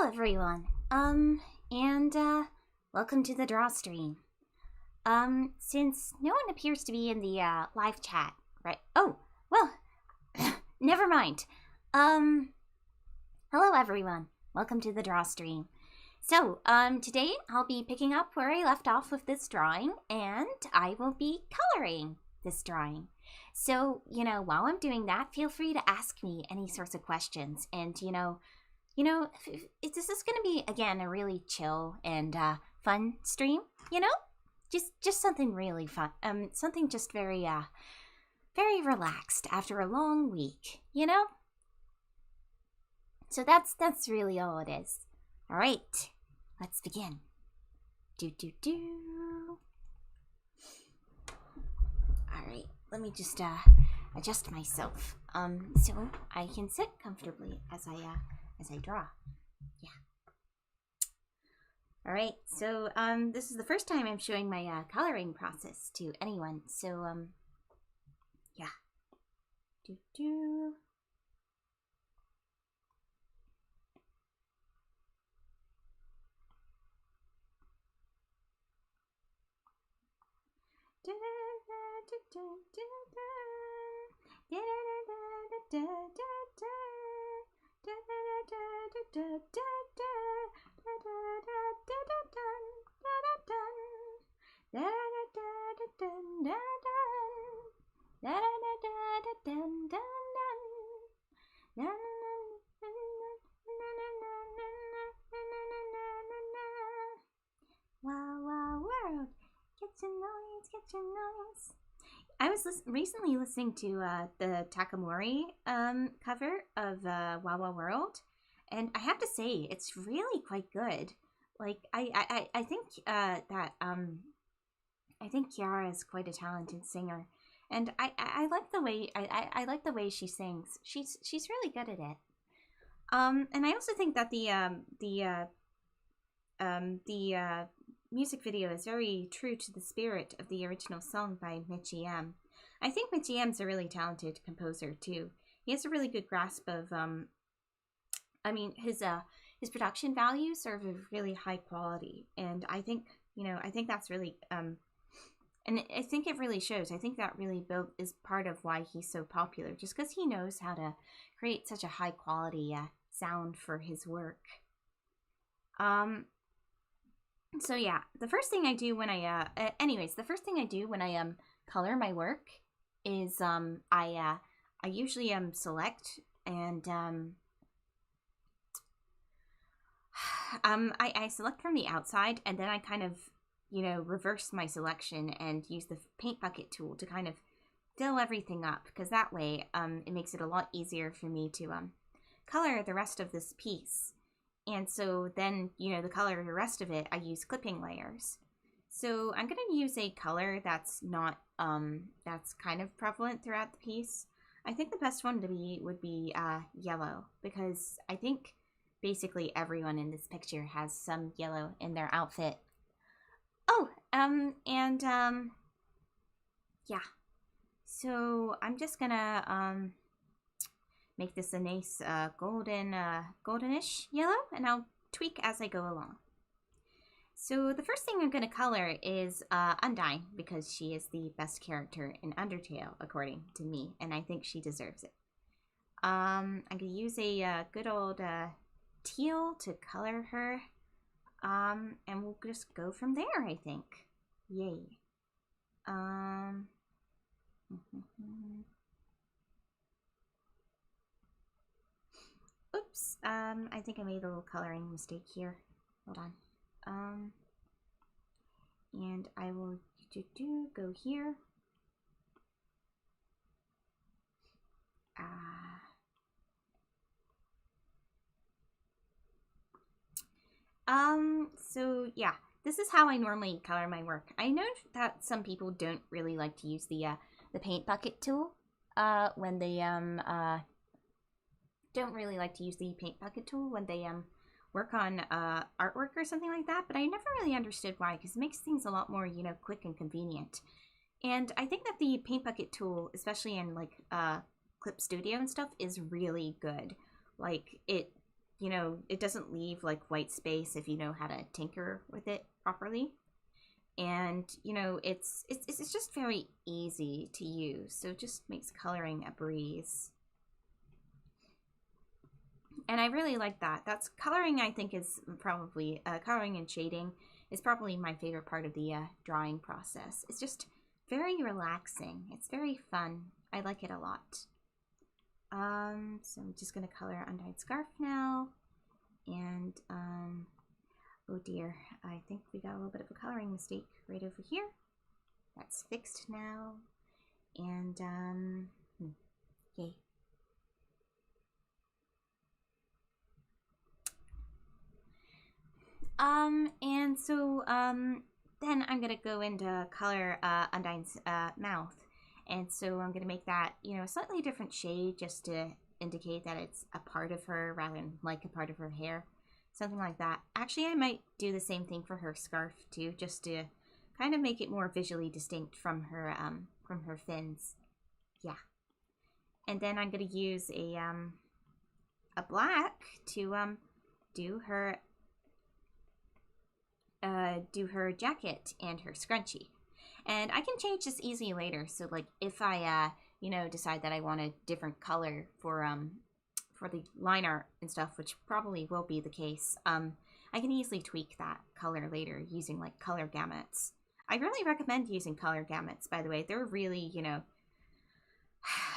Hello everyone, welcome to the draw stream. Since no one appears to be in the, live chat, right? Oh, well, never mind. Hello everyone, welcome to the draw stream. So, today I'll be picking up where I left off with this drawing, and I will be coloring this drawing. So, while I'm doing that, feel free to ask me any sorts of questions, and, this is going to be, again, a really chill and fun stream, Just something really fun. Something just very, very relaxed after a long week, So that's really all it is. All right, let's begin. All right, let me just adjust myself so I can sit comfortably as I draw. Yeah. All right, so this is the first time I'm showing my coloring process to anyone. So yeah. Wow, world, get your noise. I was recently listening to the Takamori cover of Wow World, and I have to say it's really quite good. Like I think that I think Kiara is quite a talented singer, and I like the way I like the way she sings. She's really good at it. And I also think that the music video is very true to the spirit of the original song by Michi M. I think Michi M's a really talented composer too. He has a really good grasp of his production values are of a really high quality, and I think that's really and I think it really shows. I think that really is part of why he's so popular, just because he knows how to create such a high quality sound for his work. So yeah, the first thing I do when I color my work is I usually select and I select from the outside, and then I kind of reverse my selection and use the paint bucket tool to kind of fill everything up, because that way it makes it a lot easier for me to color the rest of this piece. And so then, the color of the rest of it, I use clipping layers. So I'm going to use a color that's not, that's kind of prevalent throughout the piece. I think the best one would be yellow, because I think basically everyone in this picture has some yellow in their outfit. Oh, yeah. So I'm just gonna, make this a nice goldenish yellow, and I'll tweak as I go along. So the first thing I'm going to color is Undyne, because she is the best character in Undertale, according to me, and I think she deserves it. I'm going to use a good old teal to color her, and we'll just go from there, I think. Yay. Oops, I think I made a little coloring mistake here. Hold on. And I will go here. So yeah, this is how I normally color my work. I know that some people don't really like to use the paint bucket tool, when they, don't really like to use the paint bucket tool when they work on artwork or something like that, but I never really understood why, because it makes things a lot more quick and convenient. And I think that the paint bucket tool, especially in like Clip Studio and stuff, is really good. Like it you know, it doesn't leave like white space if you know how to tinker with it properly. And, you know, it's just very easy to use, so it just makes coloring a breeze. And I really like that. That's coloring, I think, is probably, coloring and shading is probably my favorite part of the drawing process. It's just very relaxing. It's very fun. I like it a lot. So I'm just going to color Undyne Scarf now. And, oh dear, I think we got a little bit of a coloring mistake right over here. That's fixed now. And, yay. And so, then I'm gonna go into color, Undyne's, mouth. And so I'm gonna make that, you know, a slightly different shade just to indicate that it's a part of her rather than like a part of her hair. Something like that. Actually, I might do the same thing for her scarf too, just to kind of make it more visually distinct from her fins. Yeah. And then I'm gonna use a black to do her jacket and her scrunchie. And I can change this easily later. So like if I you know, decide that I want a different color for the line art and stuff, which probably will be the case, I can easily tweak that color later using like color gamuts. I really recommend using color gamuts, by the way. They're really, you know,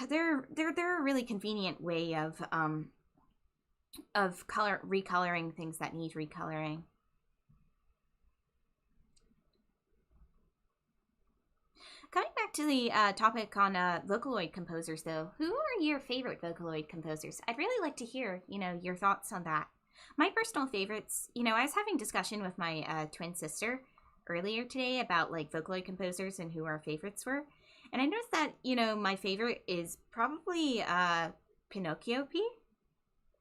they're a really convenient way of recoloring things that need recoloring. Coming back to the topic on Vocaloid composers, though, who are your favorite Vocaloid composers? I'd really like to hear, you know, your thoughts on that. My personal favorites, you know, I was having discussion with my twin sister earlier today about, like, Vocaloid composers and who our favorites were. And I noticed that, you know, my favorite is probably Pinocchio P.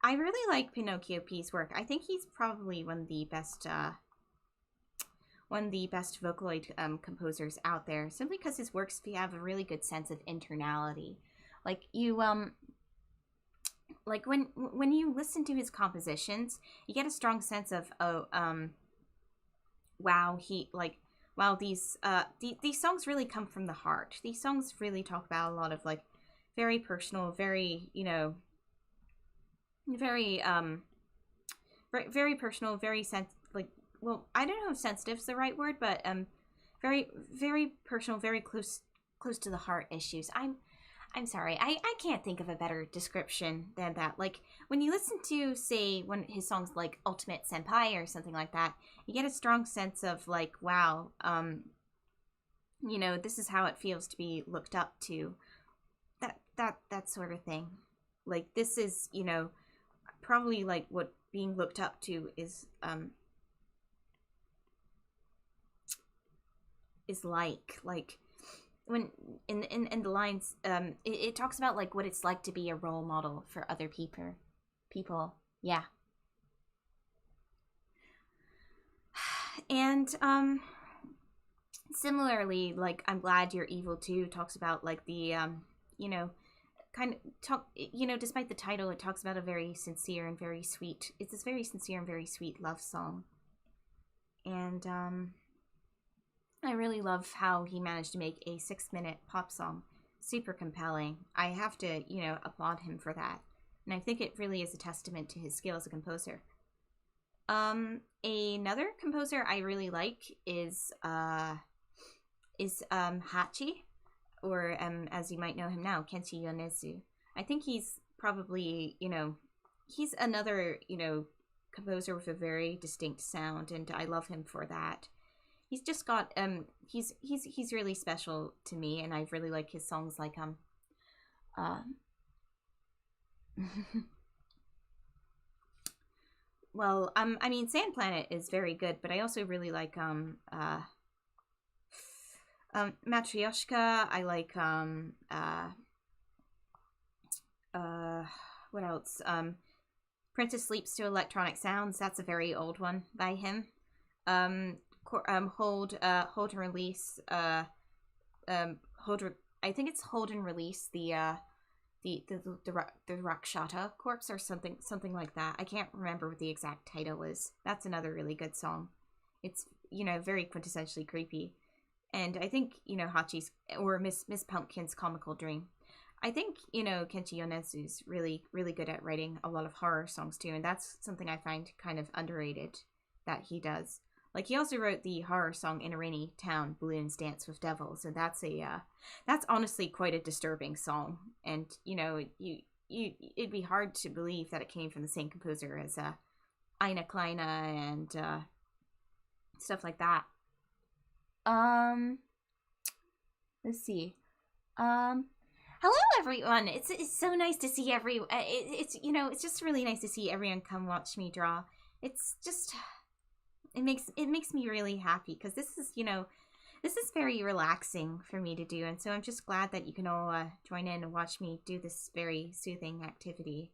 I really like Pinocchio P's work. I think he's probably one of the best Vocaloid composers out there, simply because his works have a really good sense of internality. Like you like when you listen to his compositions, you get a strong sense of wow, these songs really come from the heart. These songs really talk about a lot of like very personal, very, you know, very very personal, very well, I don't know if sensitive is the right word, but very, very personal, very close to the heart issues. I'm sorry, I can't think of a better description than that. Like when you listen to, say, one of his songs like Ultimate Senpai or something like that, you get a strong sense of like, wow, you know, this is how it feels to be looked up to. That sort of thing. Like this is, you know, probably like what being looked up to is like when in the lines it talks about like what it's like to be a role model for other people. Yeah. And similarly, like I'm Glad You're Evil Too talks about like the you know, kind of talk, you know, despite the title, it talks about a very sincere and very sweet, it's this very sincere and very sweet love song. And I really love how he managed to make a 6-minute pop song super compelling. I have to, you know, applaud him for that. And I think it really is a testament to his skill as a composer. Another composer I really like is Hachi, or as you might know him now, Kenshi Yonezu. I think he's probably, you know, he's another, you know, composer with a very distinct sound, and I love him for that. He's just got he's really special to me, and I really like his songs like well, I mean Sand Planet is very good, but I also really like Matryoshka. I like what else? Princess Sleeps to Electronic Sounds. That's a very old one by him. Hold and Release. I think it's Hold and Release, the the Rakshata corpse or something like that. I can't remember what the exact title is. That's another really good song. It's, you know, very quintessentially creepy. And I think, you know, Hachi's, or Miss Pumpkin's Comical Dream. I think, you know, Kenshi Yonezu's really, really good at writing a lot of horror songs too, and that's something I find kind of underrated that he does. Like, he also wrote the horror song In a Rainy Town, Balloons Dance with Devils, and that's honestly quite a disturbing song. And, you know, it'd be hard to believe that it came from the same composer as Ina Kleine and stuff like that. Let's see. Hello everyone. It's so nice to see everyone. It's you know, it's just really nice to see everyone come watch me draw. It's just, it makes me really happy, because this is, you know, this is very relaxing for me to do, and so I'm just glad that you can all join in and watch me do this very soothing activity.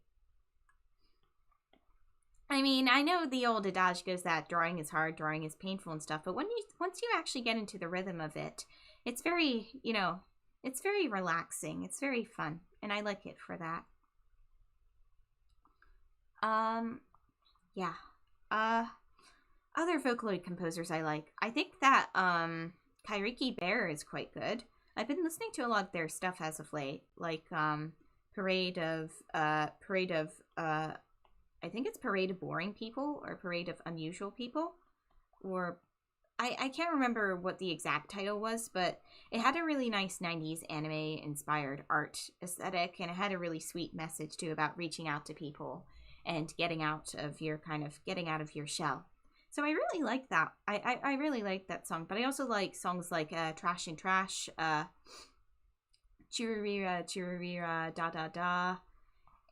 I mean, I know the old adage goes that drawing is hard, drawing is painful and stuff, but once you actually get into the rhythm of it, it's very, you know, it's very relaxing. It's very fun, and I like it for that. Yeah. Other Vocaloid composers I like. I think that Kairiki Bear is quite good. I've been listening to a lot of their stuff as of late, like Parade of I think it's Parade of Boring People or Parade of Unusual People, or I can't remember what the exact title was, but it had a really nice 90s anime-inspired art aesthetic, and it had a really sweet message, too, about reaching out to people and getting out of your shell. So I really like that. I really like that song, but I also like songs like Trash and Trash, Chirurira, Chirurira, Da Da Da,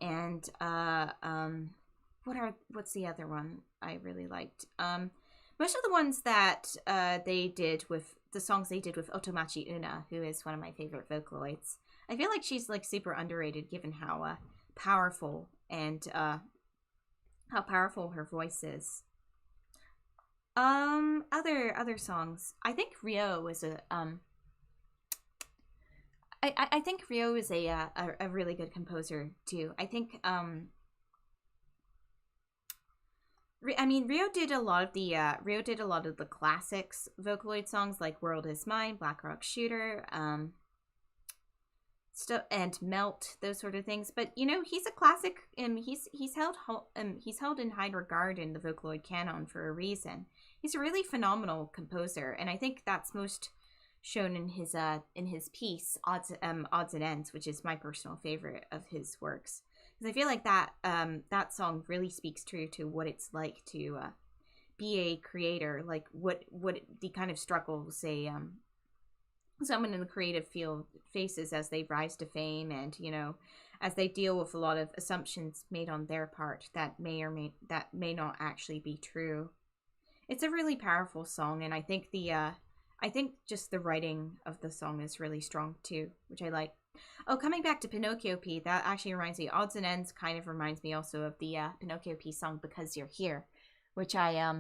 and what's the other one I really liked? Most of the ones that they did with the songs they did with Otomachi Una, who is one of my favorite Vocaloids. I feel like she's like super underrated, given how powerful and how powerful her voice is. Other songs. I think Ryo is a I think Ryo is a really good composer too. I think I mean, Ryo did a lot of the classics Vocaloid songs, like World Is Mine, Black Rock Shooter, and Melt, those sort of things. But you know, he's a classic, and he's held in high regard in the Vocaloid canon for a reason. He's a really phenomenal composer, and I think that's most shown in his piece Odds and Ends, which is my personal favorite of his works. Because I feel like that song really speaks true to what it's like to be a creator, like what the kind of struggles someone in the creative field faces as they rise to fame, and you know, as they deal with a lot of assumptions made on their part that may not actually be true. It's a really powerful song, and I think just the writing of the song is really strong too, which I like. Oh, coming back to Pinocchio P, that actually reminds me, Odds and Ends kind of reminds me also of the Pinocchio P song Because You're Here, which I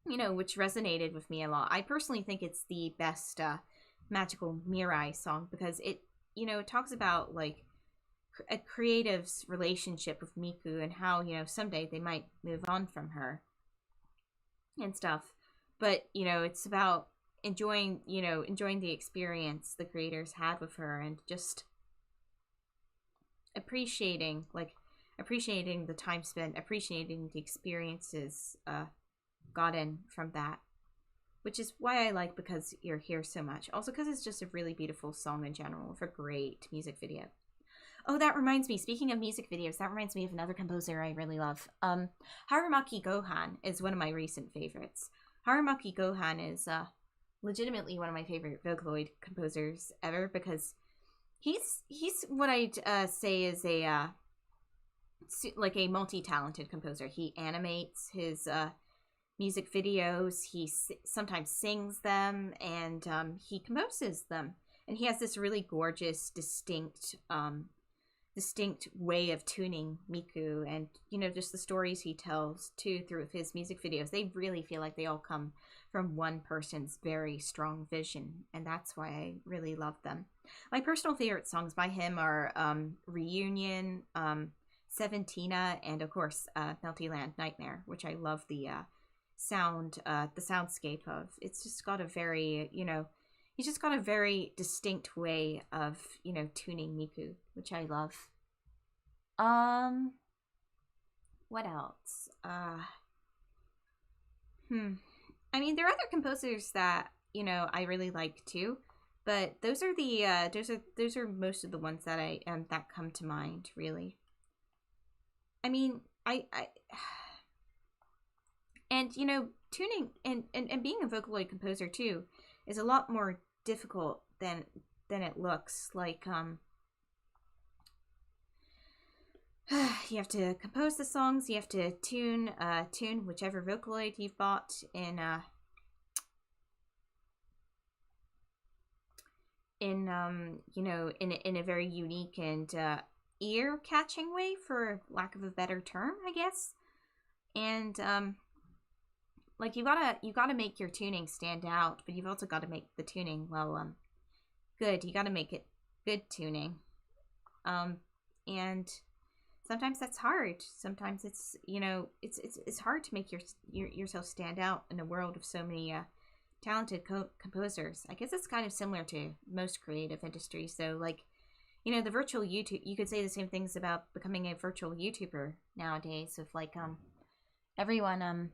which resonated with me a lot. I personally think it's the best magical Mirai song, because it talks about like a creative's relationship with Miku, and how, you know, someday they might move on from her and stuff, but you know, it's about enjoying the experience the creators had with her, and just appreciating the time spent, appreciating the experiences gotten from that, which is why I like Because You're Here so much. Also because it's just a really beautiful song in general, with a great music video. Oh, that reminds me, speaking of music videos, that reminds me of another composer I really love. Harumaki Gohan is one of my recent favorites. Harumaki Gohan is legitimately one of my favorite Vocaloid composers ever, because he's what I'd say is a multi-talented composer. He animates his music videos, he sometimes sings them, and he composes them, and he has this really gorgeous, distinct way of tuning Miku, and you know, just the stories he tells too through his music videos, they really feel like they all come from one person's very strong vision, and that's why I really love them. My personal favorite songs by him are Reunion, Seventina, and of course Meltyland Nightmare, which I love the soundscape of. It's just got a very, he's just got a very distinct way of, tuning Miku, which I love. What else? I mean, there are other composers that, I really like too, but those are the those are most of the ones that I that come to mind, really. I mean, I and tuning and being a Vocaloid composer too is a lot more difficult than it looks. Like you have to compose the songs, you have to tune whichever Vocaloid you've bought in a very unique and ear-catching way, for lack of a better term, I guess. And like you gotta make your tuning stand out, but you've also got to make the tuning good. You got to make it good tuning, and sometimes that's hard. Sometimes it's it's hard to make yourself stand out in a world of so many talented composers. I guess it's kind of similar to most creative industries. So like, the virtual YouTube, you could say the same things about becoming a virtual YouTuber nowadays. Of like everyone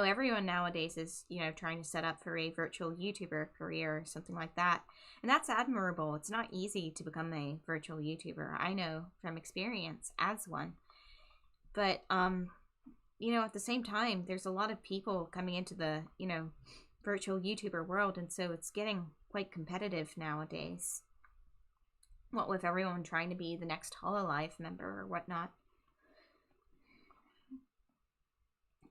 everyone nowadays is trying to set up for a virtual YouTuber career or something like that, and that's admirable. It's not easy to become a virtual YouTuber, I know from experience as one, but at the same time, there's a lot of people coming into the virtual YouTuber world, and so it's getting quite competitive nowadays, what with everyone trying to be the next Hololive member or whatnot.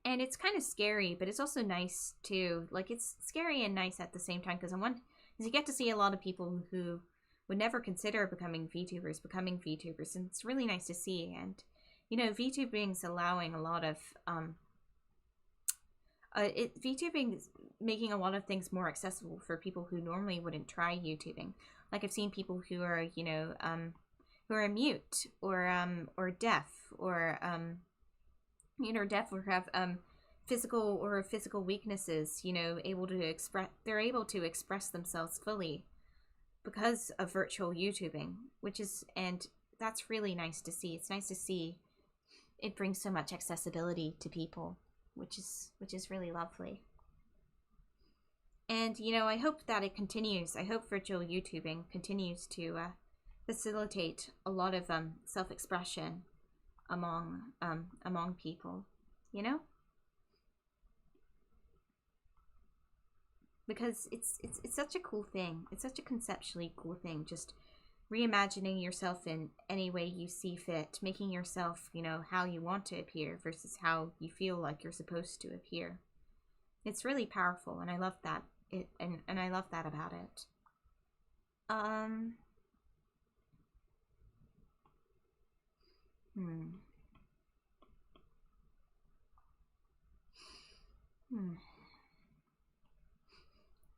And it's kind of scary, but it's also nice too. Like, it's scary and nice at the same time, because you get to see a lot of people who would never consider becoming VTubers, and it's really nice to see. And VTubing is allowing a lot of VTubing is making a lot of things more accessible for people who normally wouldn't try YouTubing. Like, I've seen people who are who are mute or deaf or deaf or have physical weaknesses, they're able to express themselves fully because of virtual YouTubing, and that's really nice to see. It's nice to see it brings so much accessibility to people, which is really lovely. And I hope that it continues. I hope virtual YouTubing continues to facilitate a lot of self-expression among people, because it's such a cool thing. It's such a conceptually cool thing, just reimagining yourself in any way you see fit, making yourself how you want to appear versus how you feel like you're supposed to appear. It's really powerful, and I love that. And I love that about it.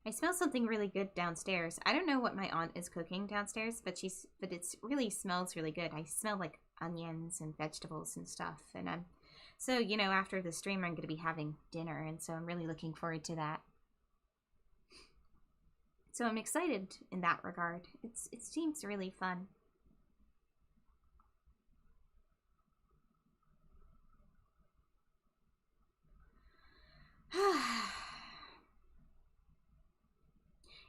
I smell something really good downstairs. I don't know what my aunt is cooking downstairs, but it really smells really good. I smell like onions and vegetables and stuff. And so after the stream, I'm going to be having dinner, and so I'm really looking forward to that. So I'm excited in that regard. It seems really fun.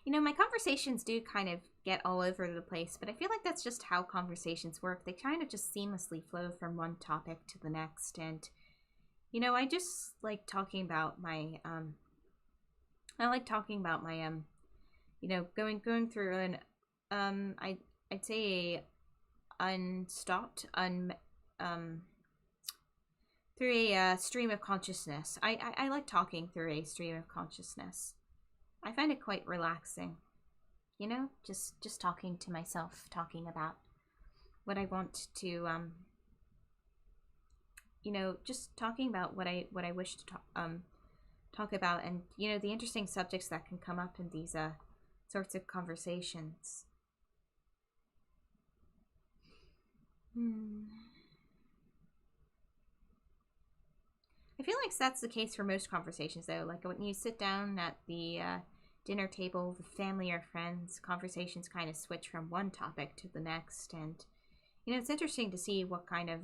My conversations do kind of get all over the place, but I feel like that's just how conversations work. They kind of just seamlessly flow from one topic to the next, and I just like talking about my going through an I'd say through a stream of consciousness. I like talking through a stream of consciousness. I find it quite relaxing, just talking to myself, talking about what I want to, just talking about what I wish to talk about, and you know, the interesting subjects that can come up in these sorts of conversations. I feel like that's the case for most conversations, though. Like when you sit down at the dinner table with family or friends, conversations kind of switch from one topic to the next, and you know, it's interesting to see what kind of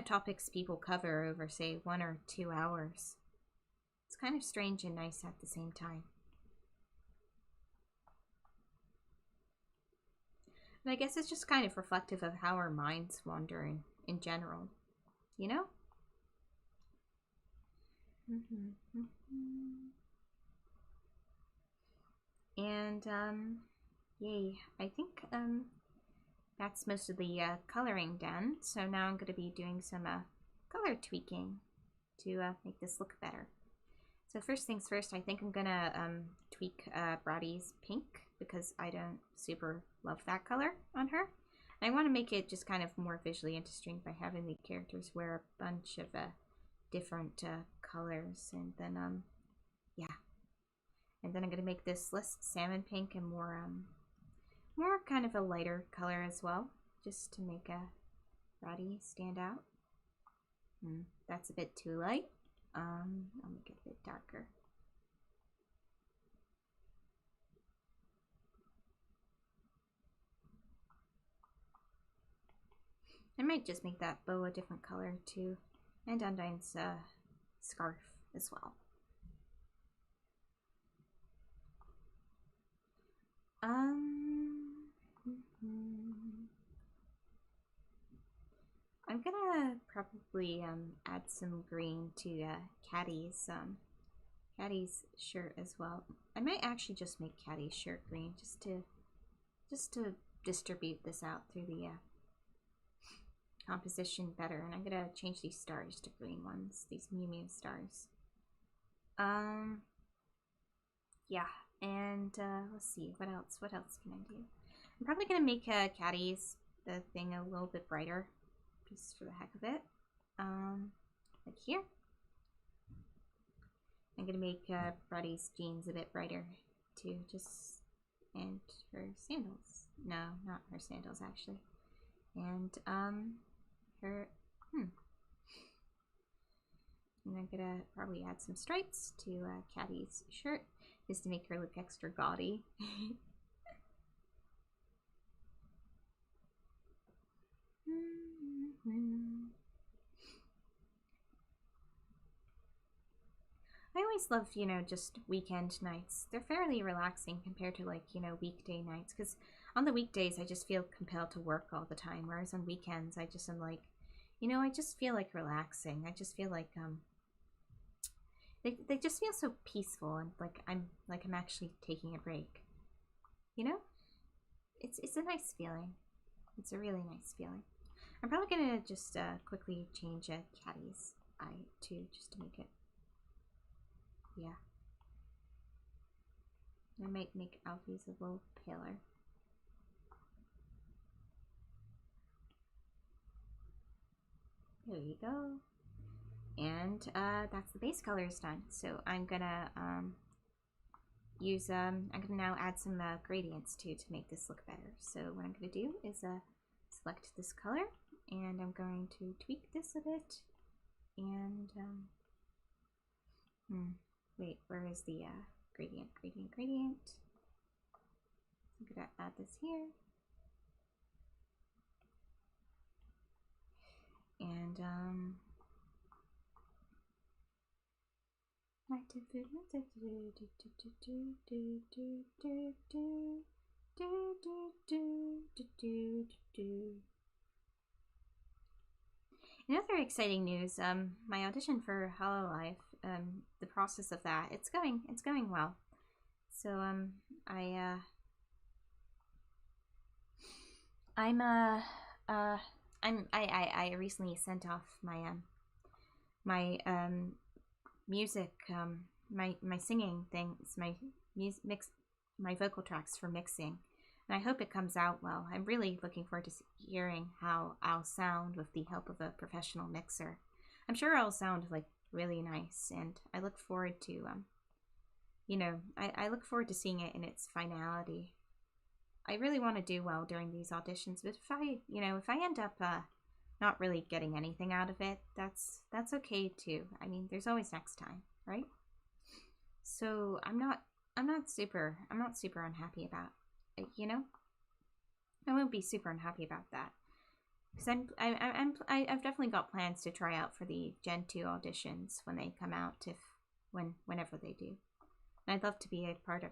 topics people cover over, say, 1 or 2 hours. It's kind of strange and nice at the same time. And I guess it's just kind of reflective of how our minds wander in general, you know? And, yay, I think, that's most of the coloring done. So now I'm going to be doing some color tweaking to make this look better. So first things first, I think I'm going to tweak Brady's pink, because I don't super love that color on her. And I want to make it just kind of more visually interesting by having the characters wear a bunch of different colors. And then, yeah. And then I'm going to make this less salmon pink and more kind of a lighter color as well, just to make Brady stand out. That's a bit too light. I'll make it a bit darker. I might just make that bow a different color too, and Undyne's scarf as well. I'm gonna probably add some green to Caddy's shirt as well. I might actually just make Caddy's shirt green just to distribute this out through the composition better. And I'm gonna change these stars to green ones, these Mew Mew stars. Yeah, and let's see, what else can I do? I'm probably gonna make Caddy's the thing a little bit brighter, just for the heck of it. Like here. I'm gonna make Brady's jeans a bit brighter too, and her sandals. No, not her sandals actually. And her and I'm gonna probably add some stripes to Caddy's shirt, just to make her look extra gaudy. I always love, you know, just weekend nights. They're fairly relaxing compared to, like, you know, weekday nights. Because on the weekdays, I just feel compelled to work all the time. Whereas on weekends, I just am like, you know, I just feel like relaxing. I just feel like, they just feel so peaceful, and like I'm actually taking a break. You know? It's a nice feeling. It's a really nice feeling. I'm probably gonna just quickly change Caddy's eye too, just to make it. Yeah. I might make Alfie's a little paler. There you go. And that's the base colors done. So I'm gonna use I'm gonna now add some gradients too to make this look better. So what I'm gonna do is select this color, and I'm going to tweak this a bit. And wait, where is the gradient? I'm gonna add this here. And in other exciting news, my audition for Hololive, the process of that, it's going well. So I recently sent off my my music, my singing things, my vocal tracks for mixing, and I hope it comes out well. I'm really looking forward to hearing how I'll sound with the help of a professional mixer. I'm sure I'll sound like really nice, and I look forward to, you know, I look forward to seeing it in its finality. I really want to do well during these auditions, but if I, you know, if I end up not really getting anything out of it, that's okay too. I mean, there's always next time, right? So I'm not super unhappy about it, you know? I won't be super unhappy about that. Because I've definitely got plans to try out for the Gen 2 auditions when they come out, whenever they do. And I'd love to be a part of,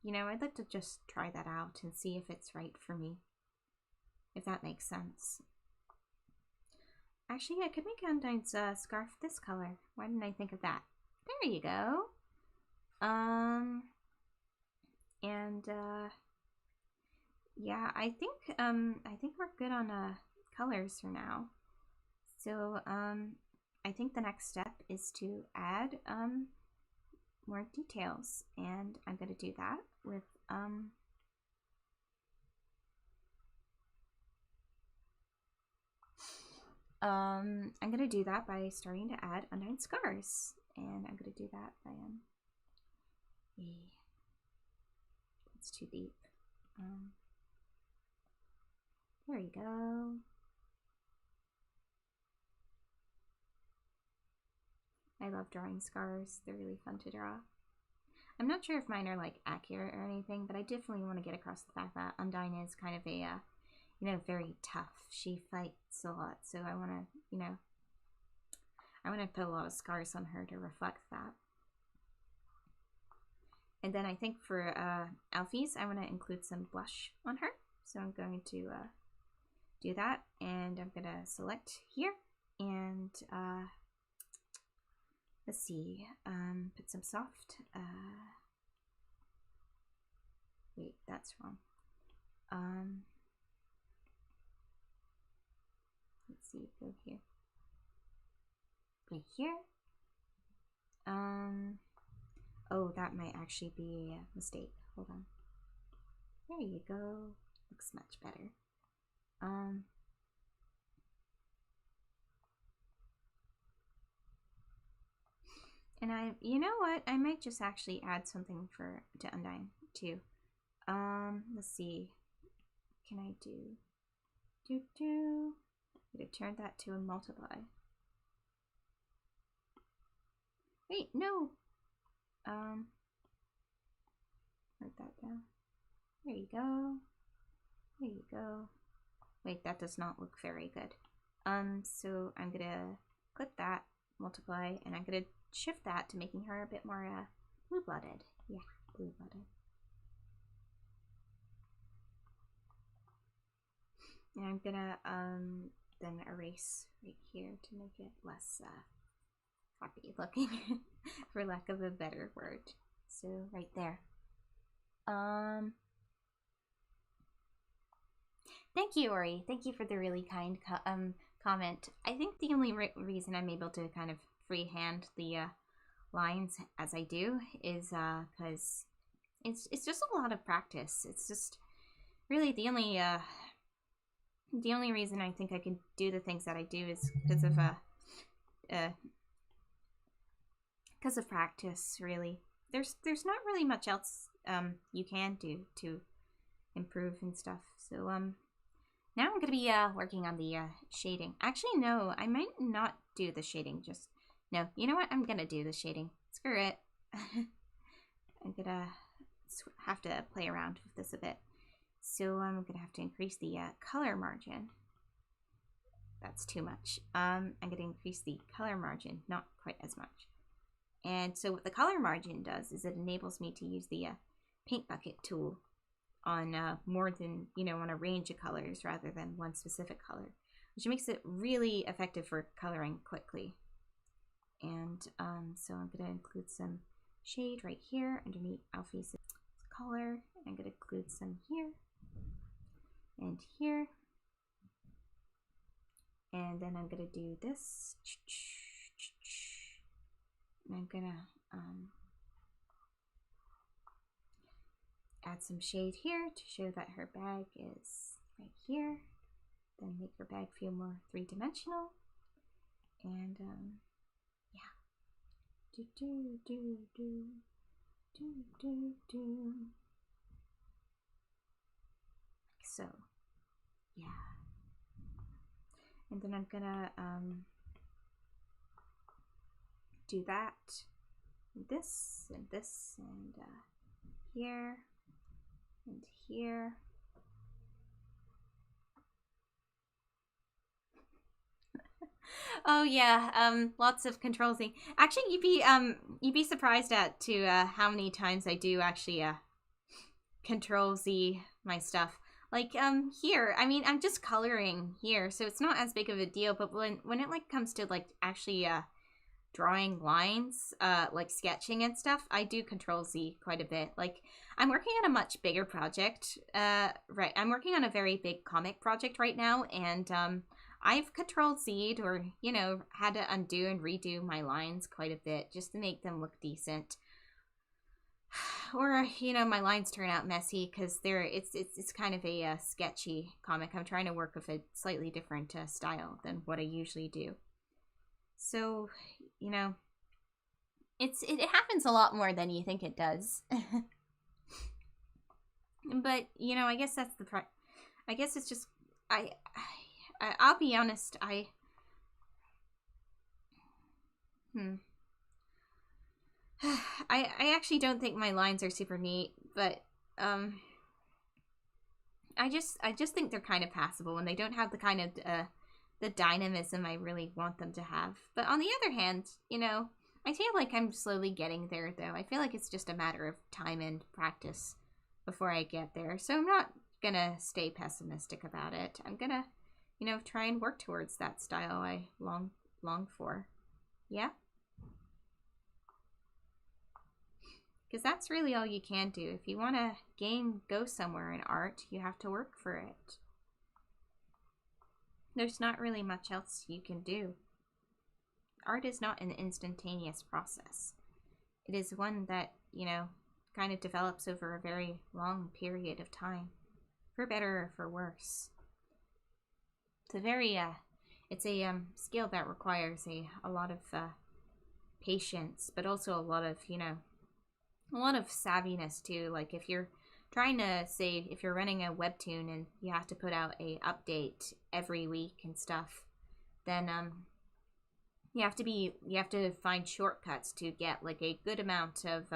you know, I'd like to just try that out and see if it's right for me. If that makes sense. Actually, I could make Undyne's scarf this color. Why didn't I think of that? There you go. Yeah, I think we're good on colors for now. So I think the next step is to add more details, and I'm gonna do that with I'm gonna do that by starting to add Undyne scars, and I'm gonna do that by it's too deep. There you go. I love drawing scars. They're really fun to draw. I'm not sure if mine are like accurate or anything, but I definitely want to get across the fact that Undyne is kind of a, you know, very tough. She fights a lot, so I want to, you know, I want to put a lot of scars on her to reflect that. And then I think for Alfie's, I want to include some blush on her. So I'm going to do that, and I'm gonna select here, and let's see, put some soft, wait, that's wrong. Let's see, go here. Right here. Oh, that might actually be a mistake. Hold on. There you go. Looks much better. And you know what? I might just actually add something to Undyne too. Let's see. Can I do? I'm gonna turn that to a multiply. Wait, no. Write that down. There you go. There you go. Wait, that does not look very good. So I'm gonna click that, multiply, and I'm gonna shift that to making her a bit more blue-blooded. Yeah, blue-blooded. And I'm gonna then erase right here to make it less happy looking, for lack of a better word. So right there. Thank you, Ori. Thank you for the really kind comment. I think the only reason I'm able to kind of freehand the lines as I do is because it's just a lot of practice. It's just really the only reason I think I can do the things that I do is because of practice. Really, there's not really much else you can do to improve and stuff. So now I'm gonna be working on the shading. Actually, no, I might not do the shading. Just no. You know what? I'm gonna do the shading. Screw it. I'm gonna have to play around with this a bit. So I'm gonna have to increase the color margin. That's too much. I'm gonna increase the color margin, not quite as much. And so what the color margin does is it enables me to use the paint bucket tool on more than, you know, on a range of colors rather than one specific color, which makes it really effective for coloring quickly. And so I'm gonna include some shade right here underneath Alfie's color. I'm gonna include some here and here, and then I'm gonna do this, and I'm gonna add some shade here to show that her bag is right here, then make her bag feel more three-dimensional. And yeah, Do, do, do, do. Do, do, do. Like so. Yeah. And then I'm gonna do that, and this, and this, and here, and here. Oh yeah, lots of Control Z. Actually, you'd be surprised at how many times I do actually Control Z my stuff. Like here, I mean, I'm just coloring here, so it's not as big of a deal. But when it like comes to like actually drawing lines, like sketching and stuff, I do Control Z quite a bit. Like I'm working on a much bigger project. Right, I'm working on a very big comic project right now, and I've Control Z'd, or you know, had to undo and redo my lines quite a bit just to make them look decent. Or you know, my lines turn out messy because it's kind of a sketchy comic. I'm trying to work with a slightly different style than what I usually do. So you know, it happens a lot more than you think it does. But you know, I guess that's I guess it's just I'll be honest. I actually don't think my lines are super neat, but I just think they're kind of passable, and they don't have the kind of the dynamism I really want them to have. But on the other hand, you know, I feel like I'm slowly getting there, though. I feel like it's just a matter of time and practice before I get there. So I'm not gonna stay pessimistic about it. I'm gonna, you know, try and work towards that style I long for. Yeah? Because that's really all you can do. If you want to go somewhere in art, you have to work for it. There's not really much else you can do. Art is not an instantaneous process. It is one that, you know, kind of develops over a very long period of time, for better or for worse. It's a very, it's a skill that requires a lot of patience, but also a lot of, you know, a lot of savviness too. Like if you're trying to say, if you're running a webtoon and you have to put out a update every week and stuff, then you have to find shortcuts to get like a good amount of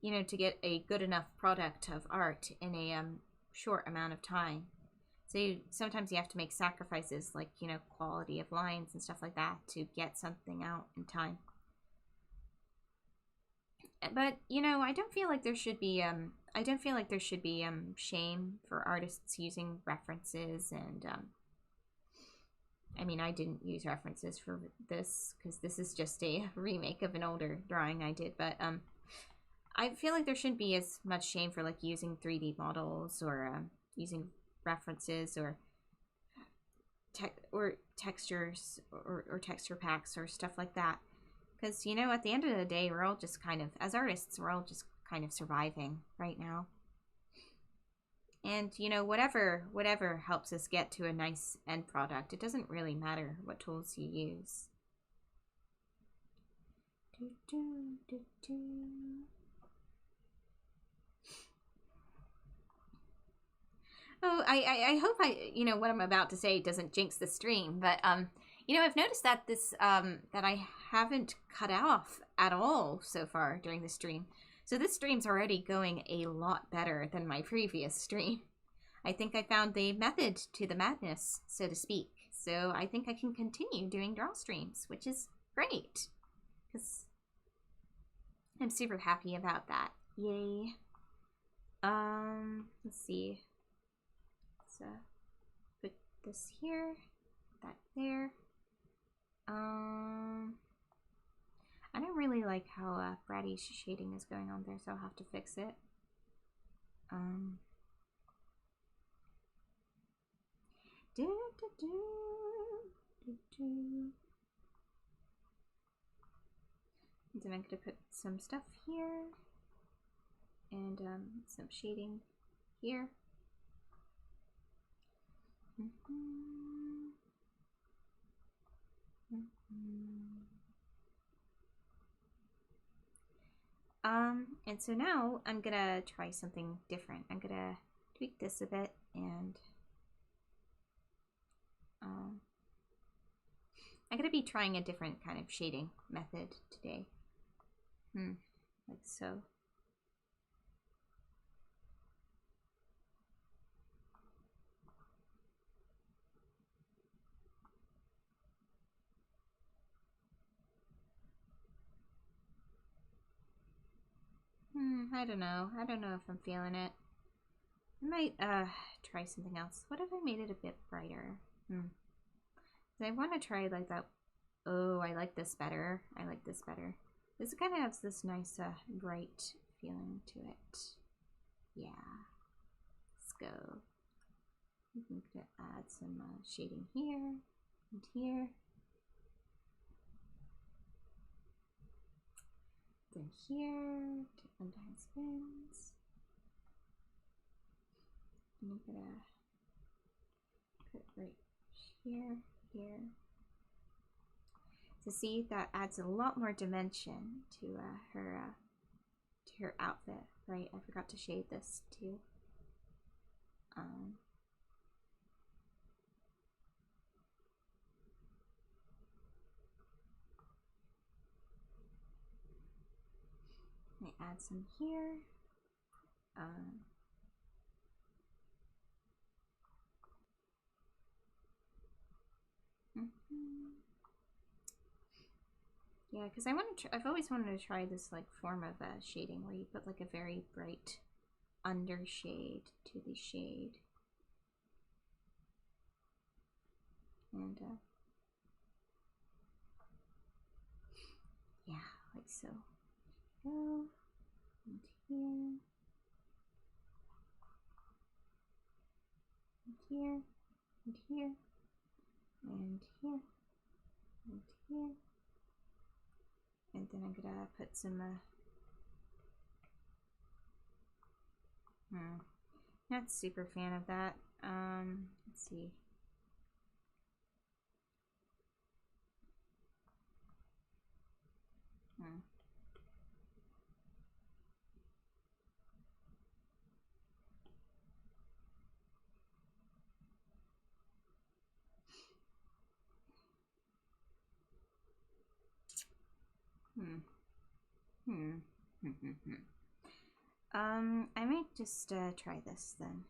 you know, to get a good enough product of art in a short amount of time. So sometimes you have to make sacrifices, like, you know, quality of lines and stuff like that to get something out in time. But you know, I don't feel like there should be shame for artists using references, and I mean, I didn't use references for this because this is just a remake of an older drawing I did, but I feel like there shouldn't be as much shame for like using 3D models, or using references, or textures, or texture packs or stuff like that. Because, you know, at the end of the day, we're all just kind of, as artists, we're all just kind of surviving right now. And, you know, whatever helps us get to a nice end product, it doesn't really matter what tools you use. Oh, I hope you know, what I'm about to say doesn't jinx the stream, but, you know, I've noticed that this, that I haven't cut off at all so far during the stream. So this stream's already going a lot better than my previous stream. I think I found the method to the madness, so to speak. So I think I can continue doing draw streams, which is great. Because I'm super happy about that. Yay. Let's see. So put this here, that there. I don't really like how bratty shading is going on there, so I'll have to fix it. And then I'm gonna put some stuff here, and some shading here. And so now I'm gonna try something different. I'm gonna tweak this a bit and I'm gonna be trying a different kind of shading method today. Like so. I don't know. I don't know if I'm feeling it. I might try something else. What if I made it a bit brighter? I want to try like that. Oh, I like this better. I like this better. This kind of has this nice bright feeling to it. Yeah. Let's go. I'm going to add some shading here and here. Then here to Undyne spins. And I'm gonna put right here, here. So see, that adds a lot more dimension to her outfit, right? I forgot to shade this too. I add some here. Yeah, because I want to. I've always wanted to try this like form of shading where you put like a very bright undershade to the shade, and yeah, like so. Go and here, and here, and here, and here, and here. And then I'm gonna put some not super fan of that. Let's see. I might just try this then.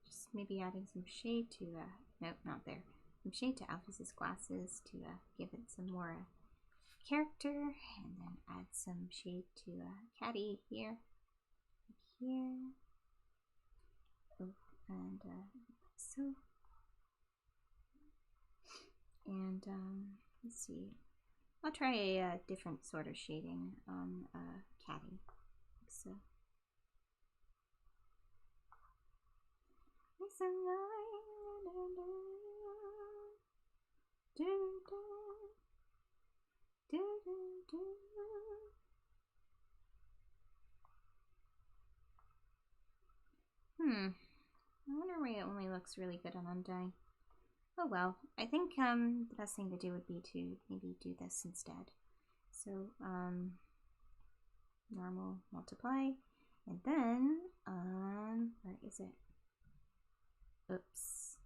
Just maybe adding some shade to nope, not there. Some shade to Alphys's glasses to give it some more character, and then add some shade to Caddy here, here, and so. And let's see. I'll try a different sort of shading on Caddy. So. I wonder why it only looks really good on Undyne. Oh well, I think the best thing to do would be to maybe do this instead. So normal multiply, and then where is it? Oops.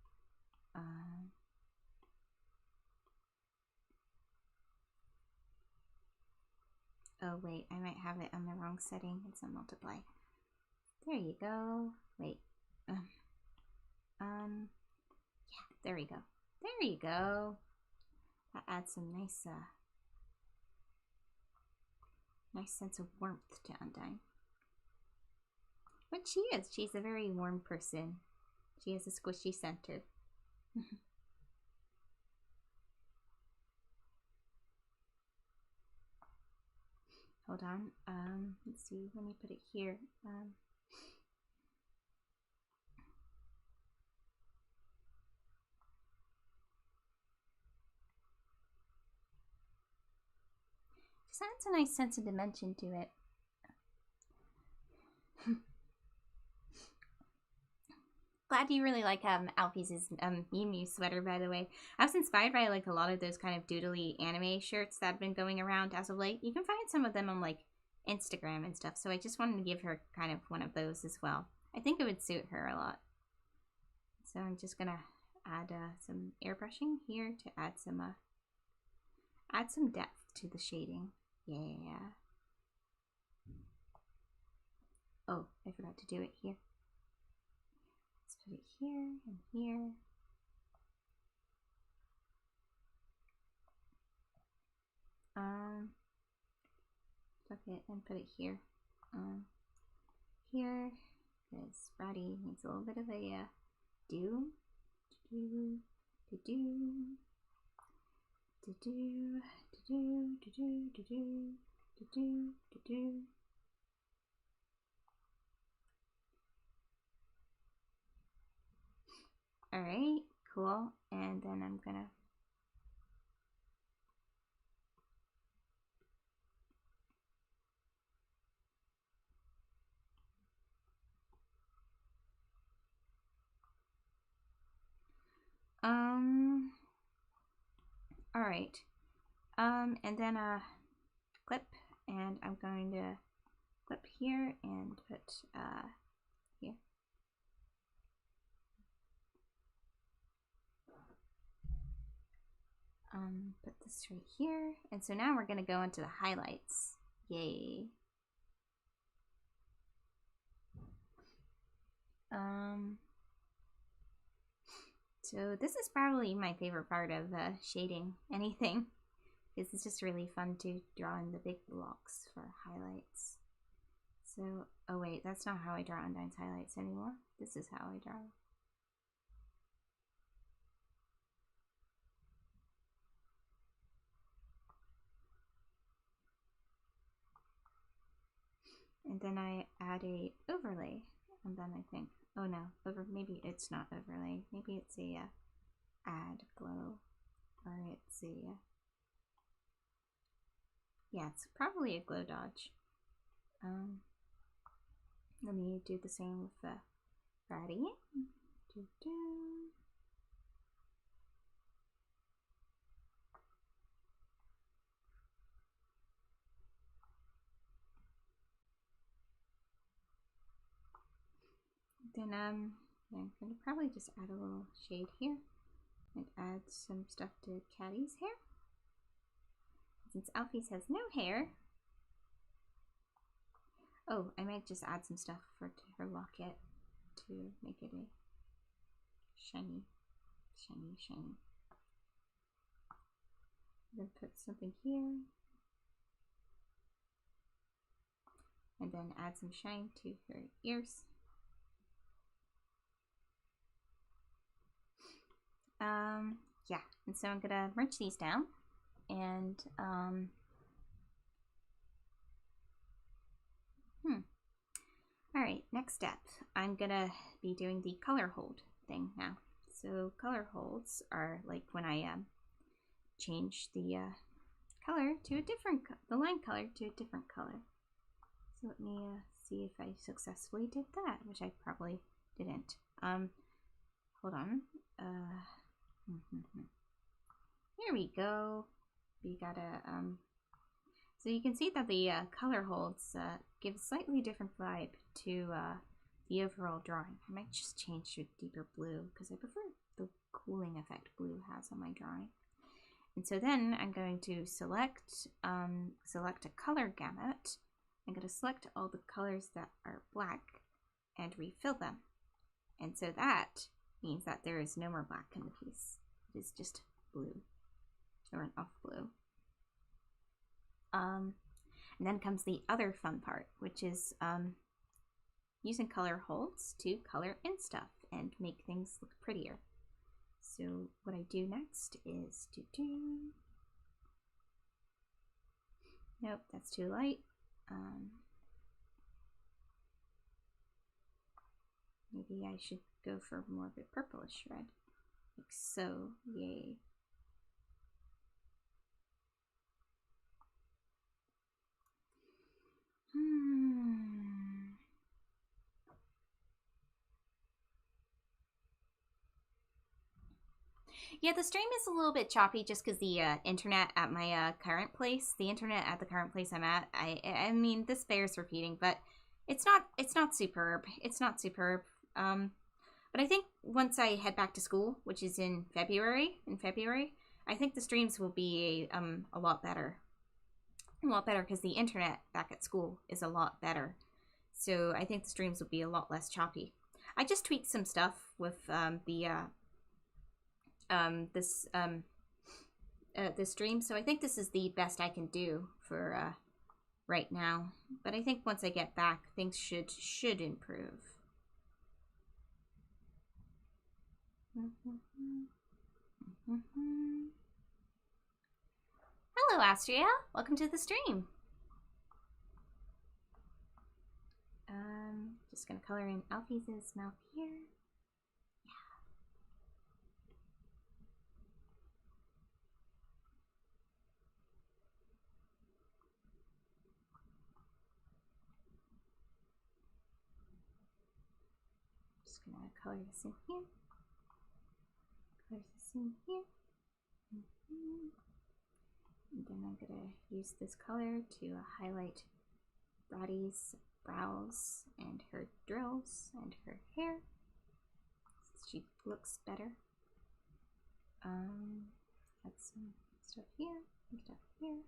Oh wait, I might have it on the wrong setting. It's a multiply. There you go. Wait. Yeah, there we go. There you go. That adds some nice nice sense of warmth to Undyne. But she is. She's a very warm person. She has a squishy center. Hold on. Let's see. Let me put it here. Just adds a nice sense of dimension to it. Glad you really like Alfie's Mew Mew sweater, by the way. I was inspired by like a lot of those kind of doodly anime shirts that have been going around as of late. You can find some of them on like Instagram and stuff, so I just wanted to give her kind of one of those as well. I think it would suit her a lot. So I'm just gonna add some airbrushing here to add some depth to the shading. Yeah. Oh, I forgot to do it here. Let's put it here and here. Tuck it and put it here. Here, because Brady needs a little bit of a do. Alright, cool. And then I'm gonna alright. And then clip, and I'm going to clip here and put here. Put this right here. And so now we're gonna go into the highlights. Yay. So this is probably my favorite part of shading anything, because it's just really fun to draw in the big blocks for highlights. So, oh wait, that's not how I draw Undyne's highlights anymore. This is how I draw. And then I add a overlay, and then I think, oh no, maybe it's not overlay. Maybe it's a add glow, or it's a yeah, it's probably a glow dodge. Let me do the same with Brady. Then yeah, I'm gonna probably just add a little shade here and add some stuff to Caddy's hair. Since Alfie's has no hair. Oh, I might just add some stuff for her locket to make it a shiny. Then put something here. And then add some shine to her ears. Yeah, and so I'm gonna merge these down, and alright, next step, I'm gonna be doing the color hold thing now. So color holds are like when I change the color to a different, the line color to a different color. So let me see if I successfully did that, which I probably didn't. Hold on. Here we go. We gotta so you can see that the color holds give a slightly different vibe to the overall drawing. I might just change to a deeper blue because I prefer the cooling effect blue has on my drawing. And so then I'm going to select a color gamut. I'm going to select all the colors that are black and refill them. And so that means that there is no more black in the piece. It is just blue, or an off blue. And then comes the other fun part, which is using color holds to color in stuff and make things look prettier. So what I do next is nope, that's too light. Maybe I should go for more of a purplish red, like so. Yay. Yeah, the stream is a little bit choppy just because the internet at my current place, the internet at the current place I'm at, I mean, this bears repeating, but it's not superb. It's not superb. But I think once I head back to school, which is in February, I think the streams will be a lot better. A lot better because the internet back at school is a lot better. So I think the streams will be a lot less choppy. I just tweaked some stuff with this stream, so I think this is the best I can do for right now. But I think once I get back, things should improve. Hello, Astria. Welcome to the stream. Just gonna color in Alfie's mouth here. Just gonna color this in here. Color this in here. And then I'm gonna use this color to highlight Brody's brows and her drills and her hair. She looks better. That's some stuff here and stuff here.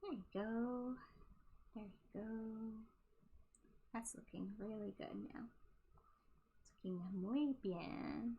There you go. There you go. That's looking really good now. It's looking muy bien.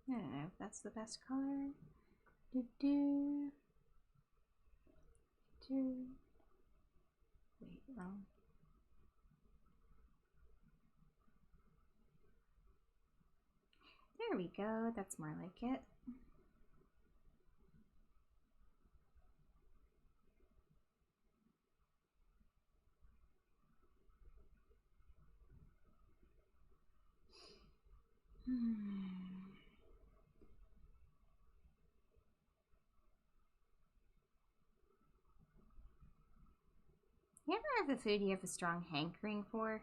I don't know if that's the best color. Wait, wrong. There we go. That's more like it. You ever have a food you have a strong hankering for?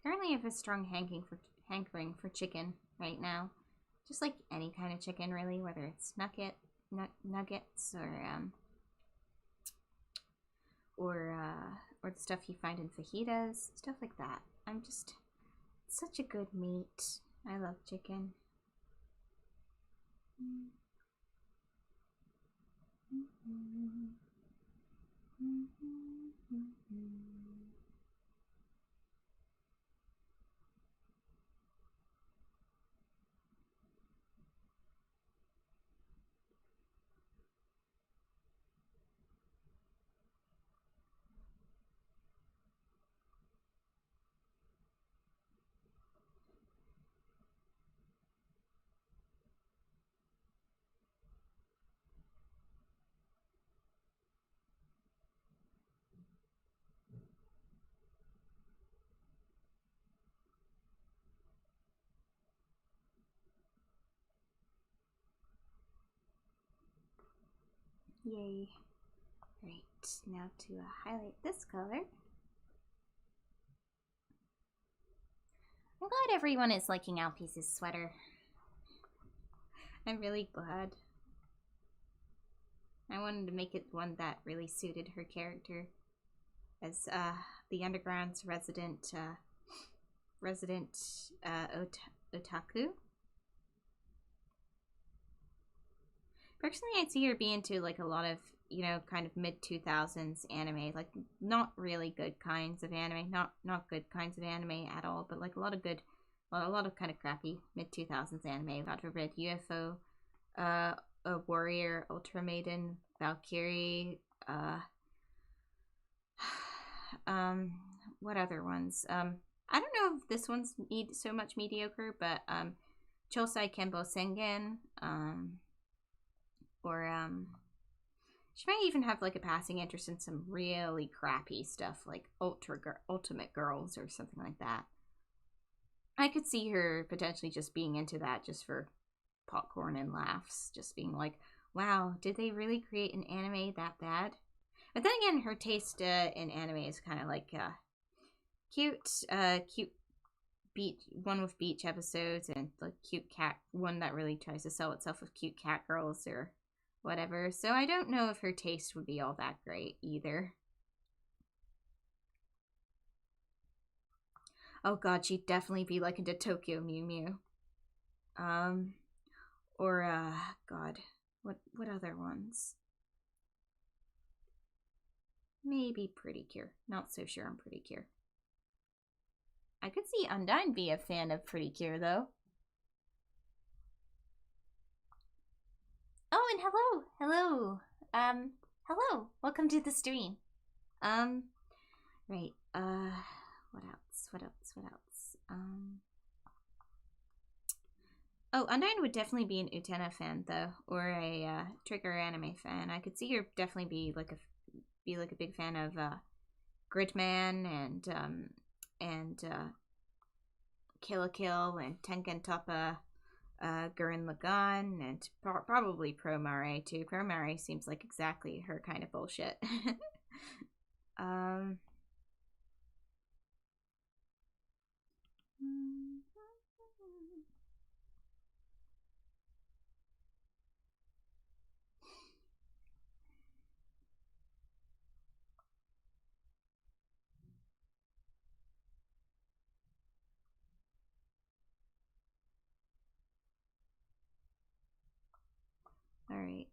Currently I have a strong hankering for chicken right now. Just like any kind of chicken really, whether it's nuggets or or the stuff you find in fajitas, stuff like that. I'm just such a good meat. I love chicken. Yay. Right, now to highlight this color. I'm glad everyone is liking Alpice's sweater. I'm really glad. I wanted to make it one that really suited her character as the Underground's resident otaku. Personally, I'd see her be into like a lot of, you know, kind of mid-2000s anime, like not really good kinds of anime, not good kinds of anime at all, but like a lot of good, a lot of kind of crappy mid-2000s anime. I've read UFO, a Warrior, Ultra Maiden, Valkyrie, what other ones? I don't know if this one's so much mediocre, but Chosai Kenbo Sengen, or she might even have like a passing interest in some really crappy stuff like Ultimate Girls or something like that. I could see her potentially just being into that just for popcorn and laughs, just being like, wow, did they really create an anime that bad? But then again, her taste in anime is kind of like cute beach, one with beach episodes, and like cute cat, one that really tries to sell itself with cute cat girls or whatever. So I don't know if her taste would be all that great either. Oh god, she'd definitely be like into Tokyo Mew Mew. Or god, what other ones? Maybe Pretty Cure. Not so sure on Pretty Cure. I could see Undyne be a fan of Pretty Cure though. Oh, and hello. Hello. Welcome to the stream. Right. What else? Oh, Undyne would definitely be an Utena fan though, or a Trigger anime fan. I could see her definitely be like a big fan of Gridman and Kill la Kill and Tengen Toppa, Gurren Lagann, and probably Pro Mare too. Pro Mare seems like exactly her kind of bullshit. Alright,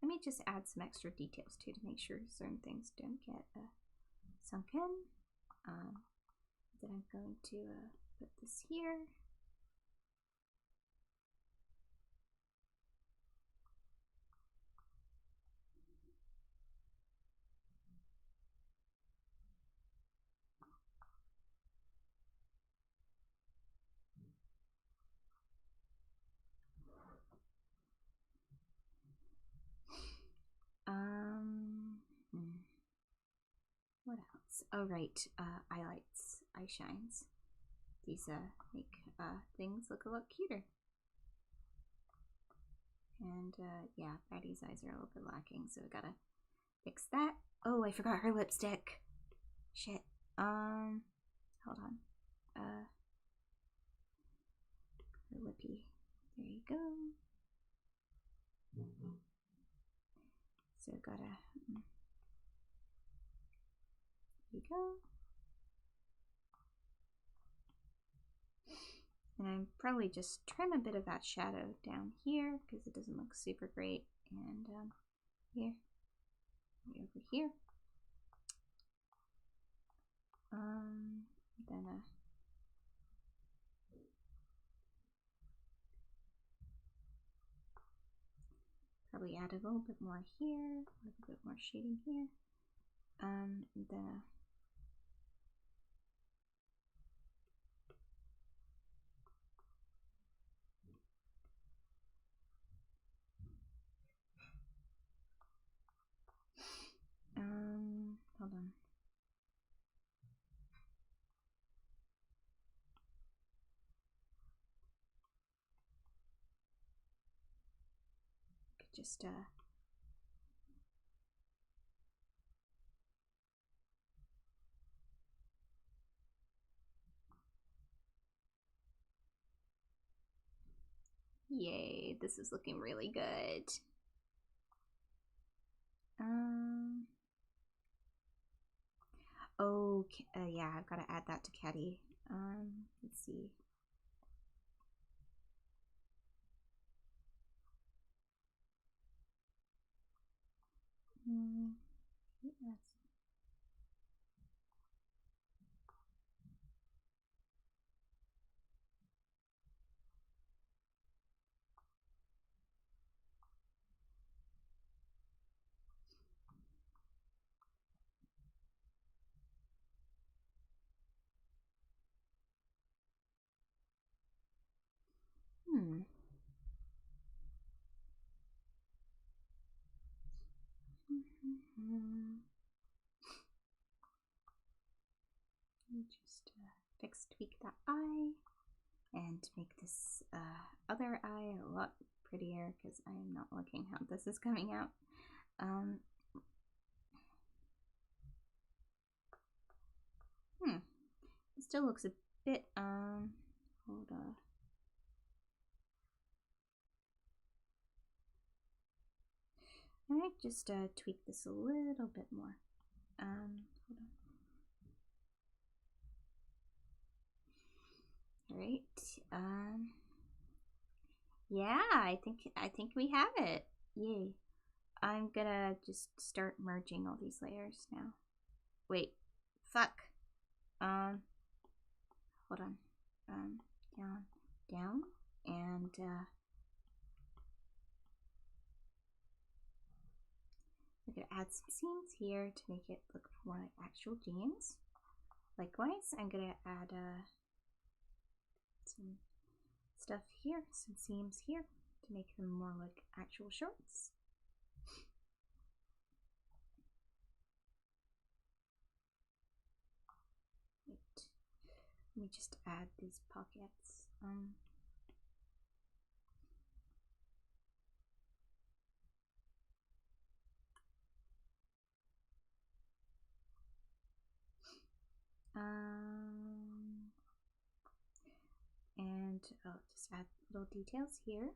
let me just add some extra details too to make sure certain things don't get sunk in. Then I'm going to put this here. What else? Oh, right. Eyelights, eye shines. These make things look a lot cuter. And yeah, Baddie's eyes are a little bit lacking, so I gotta fix that. Oh, I forgot her lipstick. Shit. Hold on. Her lippy. There you go. So gotta we go. And I'm probably just trim a bit of that shadow down here because it doesn't look super great. And here, over here. Then probably add a little bit more here, a little bit more shading here. And then hold on. Could just yay, this is looking really good. Oh, yeah, I've got to add that to Caddy. Let's see. Yes. Just tweak that eye and make this other eye a lot prettier because I am not liking how this is coming out. It still looks a bit hold on. I might just tweak this a little bit more. Hold on. All right. Yeah, I think we have it. Yay. I'm gonna just start merging all these layers now. Wait. Fuck. Hold on. Down, and we're gonna add some seams here to make it look more like actual jeans. Likewise, I'm gonna add some stuff here, some seams here to make them more like actual shorts. Wait, let me just add these pockets. And I'll just add little details here.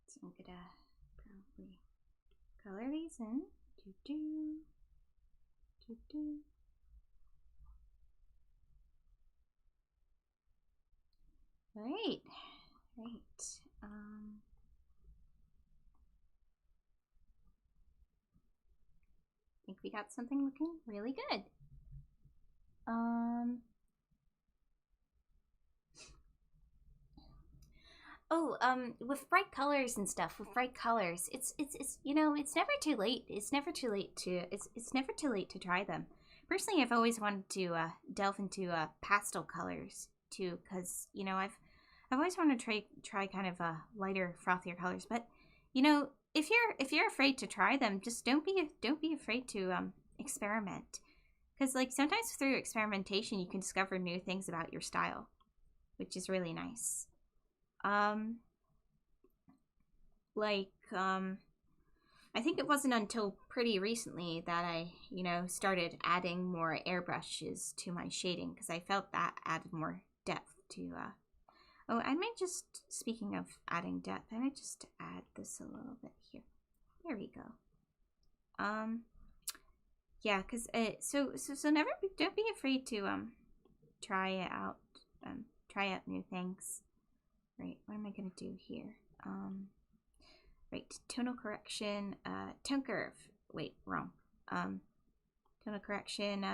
So I'm gonna probably color these in. Right. I think we got something looking really good. With bright colors and stuff, it's you know, it's never too late. It's never too late to try them. Personally, I've always wanted to delve into pastel colors too, because you know I've always wanted to try kind of lighter, frothier colors. But you know, if you're afraid to try them, just don't be afraid to experiment, because like sometimes through experimentation you can discover new things about your style, which is really nice. I think it wasn't until pretty recently that I, you know, started adding more airbrushes to my shading, because I felt that added more depth to, oh, I might just, speaking of adding depth, I might just add this a little bit here. There we go. Yeah, because, so never, don't be afraid to, try it out, try out new things. Right, what am I gonna do here? Right, tonal correction, tone curve. Wait, wrong. Tonal correction,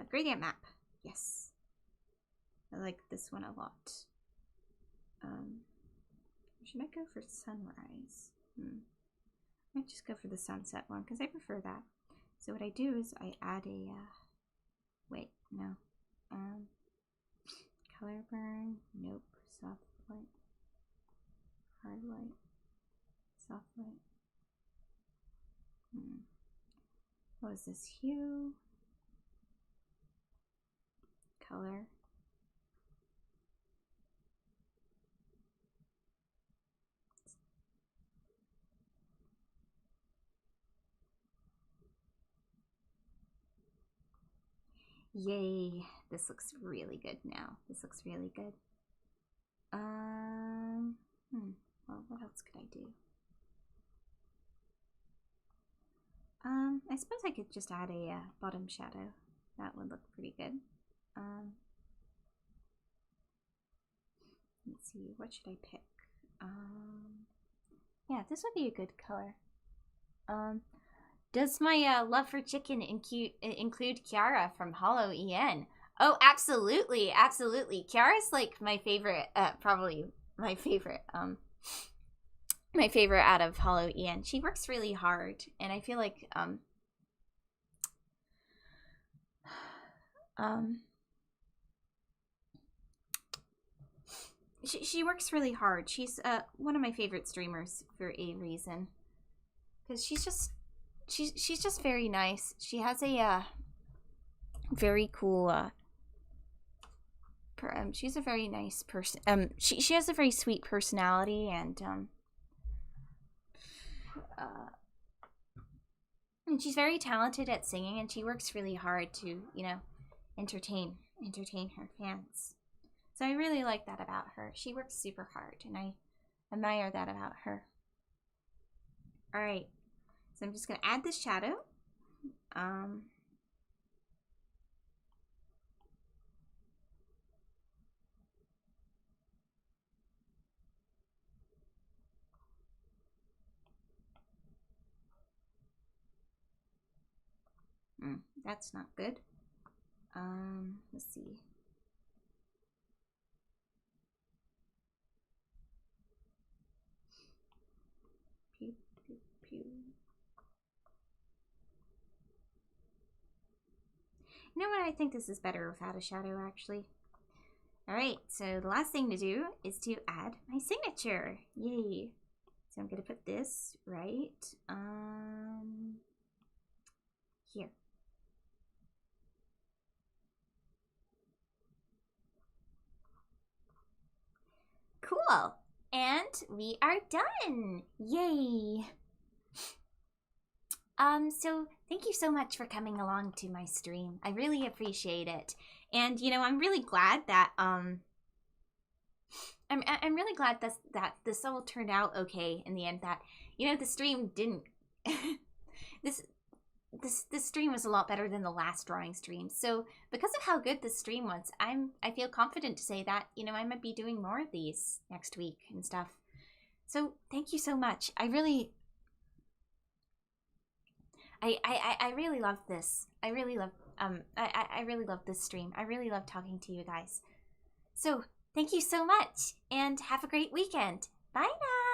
gradient map. Yes. I like this one a lot. Should I go for sunrise? I might just go for the sunset one because I prefer that. So what I do is I add a, wait, no. Color burn, nope. Soft light, hard light. Soft light. What is this? Hue. Color. Yay. This looks really good now. This looks really good. Well, what else could I do? I suppose I could just add a bottom shadow. That would look pretty good. Let's see, what should I pick? Yeah, this would be a good color. Does my love for chicken include Kiara from Hollow EN? Oh, absolutely, absolutely. Kiara's like my favorite, probably my favorite, my favorite out of Hollow EN. She works really hard, and I feel like, she works really hard. She's, one of my favorite streamers for a reason. Because she's just very nice. She has a, very cool, she's a very nice person. She has a very sweet personality, and she's very talented at singing, and she works really hard to, you know, entertain her fans. So I really like that about her. She works super hard, and I admire that about her. All right, so I'm just gonna add this shadow. That's not good. Let's see. Pew, pew, pew. You know what? I think this is better without a shadow, actually. Alright, so the last thing to do is to add my signature. Yay. So I'm going to put this right here. Cool. And we are done. Yay. So thank you so much for coming along to my stream. I really appreciate it. And, you know, I'm really glad that, I'm really glad that this all turned out okay in the end, that, you know, the stream didn't, this stream was a lot better than the last drawing stream. So because of how good this stream was, I feel confident to say that, you know, I might be doing more of these next week and stuff. So thank you so much. I really love this. I really love this stream. I really love talking to you guys. So thank you so much, and have a great weekend. Bye now.